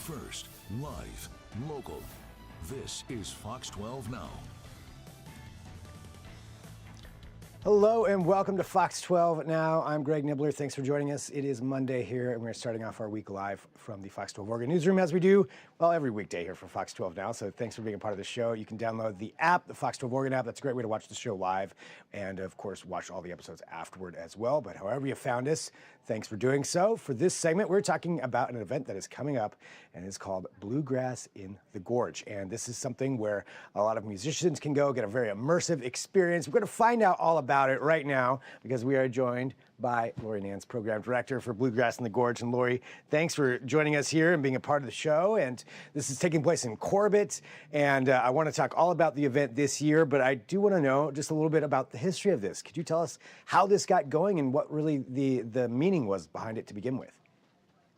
First, live, local. This is Fox 12 Now. Hello and welcome to Fox 12 Now. I'm Greg Nibbler. Thanks for joining us. It is Monday here, and we're starting off our week live from the Fox 12 Oregon newsroom, as we do, well, every weekday here for Fox 12 Now. So thanks for being a part of the show. You can download the app, the Fox 12 Oregon app. That's a great way to watch the show live and, of course, watch all the episodes afterward as well. But however you found us, thanks for doing so. For this segment, we're talking about an event that is coming up, and it's called Bluegrass in the Gorge. And this is something where a lot of musicians can go get a very immersive experience. We're going to find out all about it right now because we are joined by Lori Nance, Program Director for Bluegrass in the Gorge. And Lori, thanks for joining us here and being a part of the show. And this is taking place in Corbett. And I want to talk all about the event this year, but I do want to know just a little bit about the history of this. Could you tell us how this got going and what really the meaning was behind it to begin with?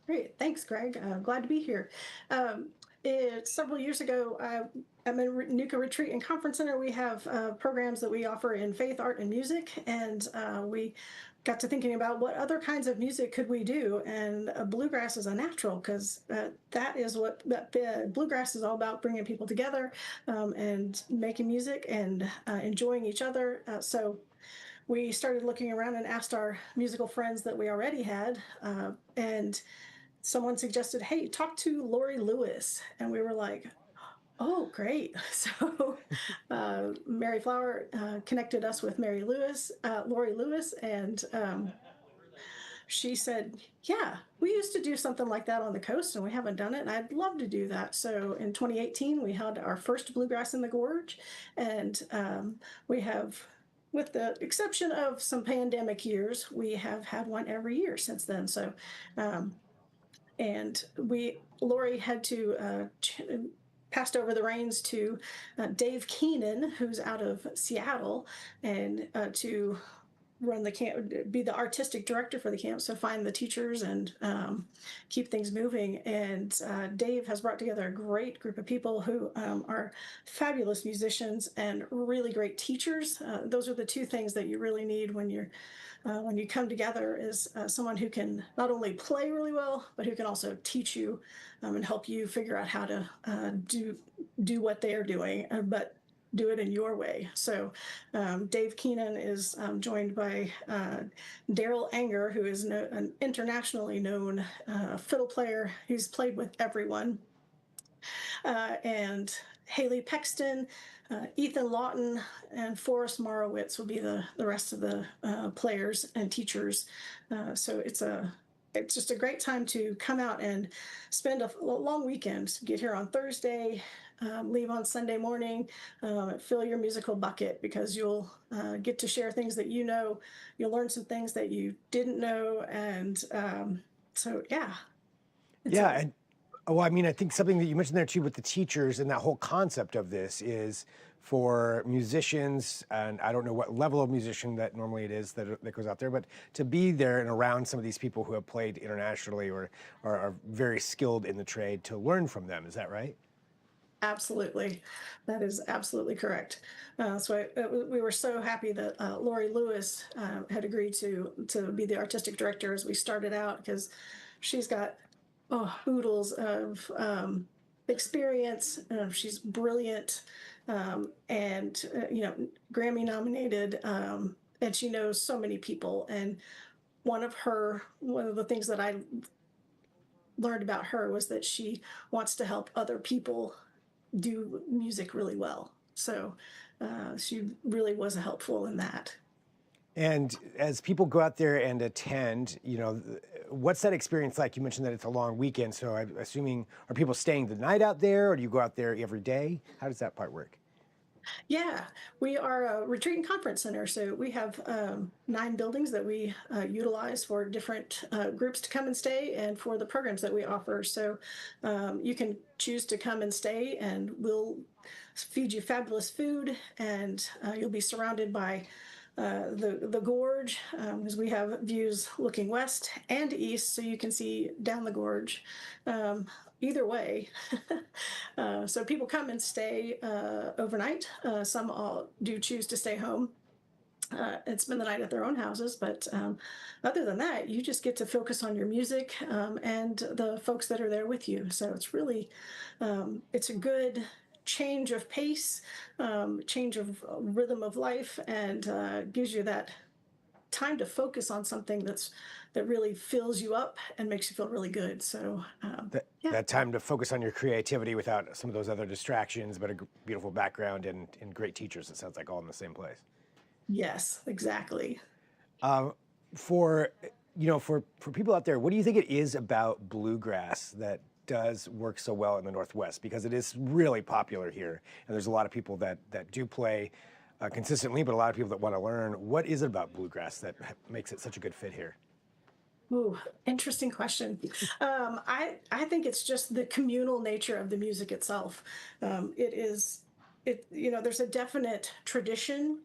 Great. Thanks, Greg. Glad to be here. Several years ago, at Menucha Retreat and Conference Center, we have programs that we offer in faith, art, and music. And we got to thinking about what other kinds of music could we do. And bluegrass is a natural because that is what bluegrass is all about, bringing people together and making music and enjoying each other. So we started looking around and asked our musical friends that we already had, and someone suggested, hey, talk to Lori Lewis. And we were like, oh, great. So Mary Flower connected us with Lori Lewis, and she said, yeah, we used to do something like that on the coast and we haven't done it, and I'd love to do that. So in 2018, we held our first Bluegrass in the Gorge, and we have, with the exception of some pandemic years, we have had one every year since then. So, and Lori had to passed over the reins to Dave Keenan, who's out of Seattle, and to run the camp, be the artistic director for the camp, so find the teachers and keep things moving. And Dave has brought together a great group of people who are fabulous musicians and really great teachers. Those are the two things that you really need when you come together, is someone who can not only play really well, but who can also teach you and help you figure out how to do what they are doing, but do it in your way. So Dave Keenan is joined by Daryl Anger, who is an internationally known fiddle player who's played with everyone, and Haley Pexton, Ethan Lawton, and Forrest Morowitz will be the rest of the players and teachers. So it's just a great time to come out and spend a long weekend. Get here on Thursday, leave on Sunday morning, fill your musical bucket, because you'll get to share things that you know. You'll learn some things that you didn't know, and so yeah. Yeah, well, I mean, I think something that you mentioned there too with the teachers and that whole concept of this is for musicians, and I don't know what level of musician that normally it is that goes out there, but to be there and around some of these people who have played internationally or are very skilled in the trade, to learn from them. Is that right? Absolutely. That is absolutely correct. So we were so happy that Lori Lewis had agreed to be the artistic director as we started out, because she's got oodles of experience. She's brilliant, and Grammy nominated, and she knows so many people. And one of the things that I learned about her was that she wants to help other people do music really well. So she really was helpful in that. And as people go out there and attend, what's that experience like? You mentioned that it's a long weekend, so I'm assuming, are people staying the night out there, or do you go out there every day? How does that part work? Yeah, we are a retreat and conference center, so we have 9 buildings that we utilize for different groups to come and stay, and for the programs that we offer. So you can choose to come and stay, and we'll feed you fabulous food, and you'll be surrounded by the gorge, because we have views looking west and east, so you can see down the gorge either way. So people come and stay overnight. Some all do choose to stay home. and spend the night at their own houses. But other than that, you just get to focus on your music and the folks that are there with you. So it's really, it's a good change of pace, change of rhythm of life, and gives you that time to focus on something that really fills you up and makes you feel really good. So yeah. That time to focus on your creativity without some of those other distractions, but a beautiful background and great teachers. It sounds like all in the same place. Yes, exactly. For for people out there, what do you think it is about bluegrass that does work so well in the Northwest? Because it is really popular here, and there's a lot of people that do play consistently, but a lot of people that want to learn. What is it about bluegrass that makes it such a good fit here? Ooh, interesting question. I think it's just the communal nature of the music itself. It is it there's a definite tradition,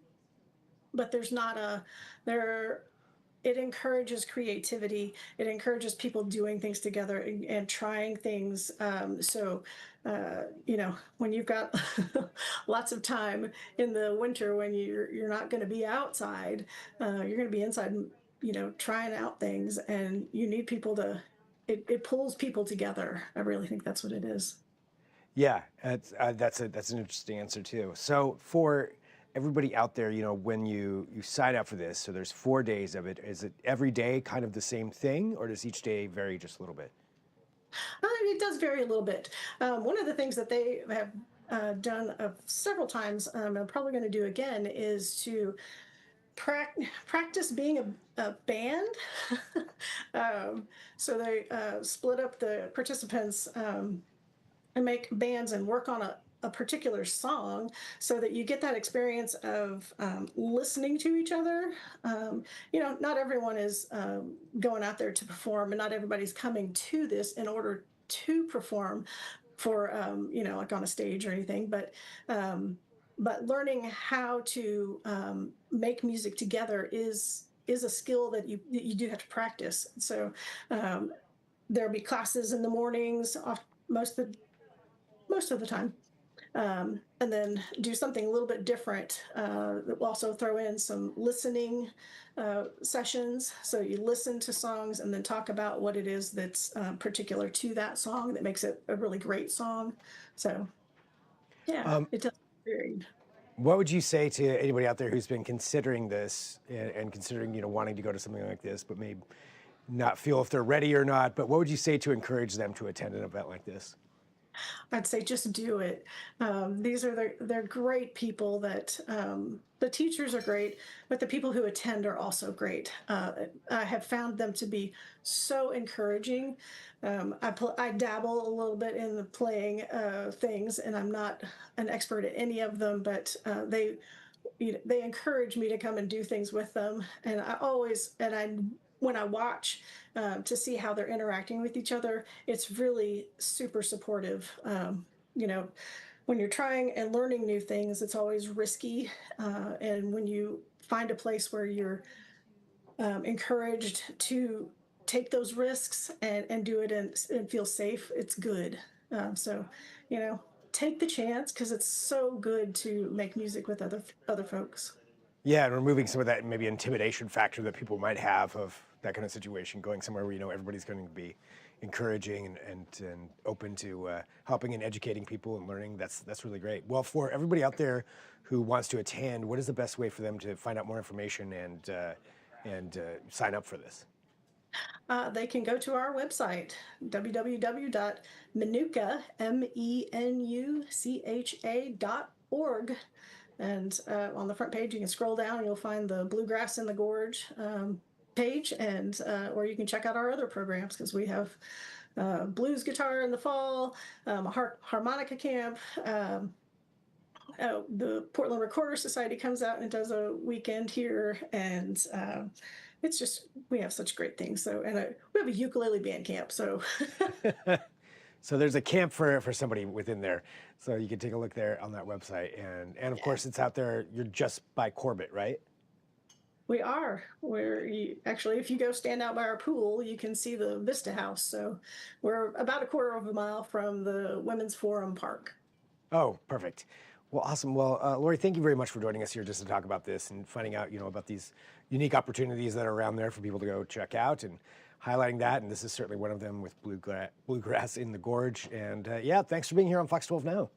but there's not a there. It encourages creativity. It encourages people doing things together and trying things. When you've got lots of time in the winter when you're not going to be outside, you're going to be inside, trying out things, and you need people to. It pulls people together. I really think that's what it is. Yeah, that's an interesting answer too. So for everybody out there, when you sign up for this, so there's 4 days of it. Is it every day kind of the same thing, or does each day vary just a little bit? It does vary a little bit. One of the things that they have done several times, and I'm probably going to do again, is to practice being a band. So they split up the participants and make bands and work on a particular song so that you get that experience of listening to each other. Not everyone is going out there to perform, and not everybody's coming to this in order to perform for, like on a stage or anything, but learning how to make music together is a skill that you do have to practice. So there'll be classes in the mornings most of the most of the time, and then do something a little bit different. We'll also throw in some listening sessions. So you listen to songs and then talk about what it is that's particular to that song that makes it a really great song. So yeah, it does vary. What would you say to anybody out there who's been considering this and considering, wanting to go to something like this, but may not feel if they're ready or not? But what would you say to encourage them to attend an event like this? I'd say just do it. These are they're great people. That the teachers are great, but the people who attend are also great. I have found them to be so encouraging. I dabble a little bit in the playing things, and I'm not an expert at any of them, but they encourage me to come and do things with them, and I when I watch to see how they're interacting with each other, it's really super supportive. When you're trying and learning new things, it's always risky, and when you find a place where you're encouraged to take those risks and do it and feel safe, it's good. So, you know, take the chance because it's so good to make music with other folks. Yeah, and removing some of that maybe intimidation factor that people might have of that kind of situation, going somewhere where everybody's going to be encouraging and open to helping and educating people and learning. That's really great. Well, for everybody out there who wants to attend, what is the best way for them to find out more information and sign up for this? They can go to our website, www.menucha, menucha.org. And on the front page, you can scroll down and you'll find the Bluegrass in the Gorge page, and or you can check out our other programs because we have blues guitar in the fall, a harmonica camp. The Portland Recorder Society comes out and does a weekend here, and it's just we have such great things. So, and we have a ukulele band camp. So. So there's a camp for somebody within there. So you can take a look there on that website. And of course, it's out there. You're just by Corbett, right? We are. Actually, if you go stand out by our pool, you can see the Vista House. So we're about a quarter of a mile from the Women's Forum Park. Oh, perfect. Well, awesome. Well, Lori, thank you very much for joining us here just to talk about this and finding out, about these unique opportunities that are around there for people to go check out and highlighting that. And this is certainly one of them with Bluegrass in the Gorge. And yeah, thanks for being here on Fox 12 Now.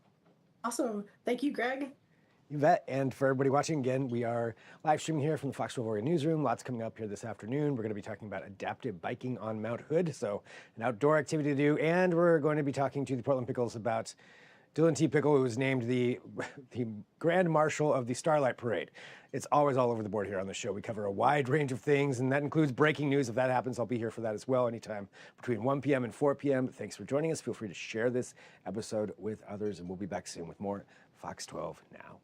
Awesome. Thank you, Greg. You bet. And for everybody watching, again, we are live streaming here from the Fox 12 Oregon newsroom. Lots coming up here this afternoon. We're going to be talking about adaptive biking on Mount Hood, so an outdoor activity to do. And we're going to be talking to the Portland Pickles about Dylan T. Pickle, who was named the Grand Marshal of the Starlight Parade. It's always all over the board here on the show. We cover a wide range of things, and that includes breaking news. If that happens, I'll be here for that as well anytime between 1 p.m. and 4 p.m. Thanks for joining us. Feel free to share this episode with others, and we'll be back soon with more Fox 12 Now.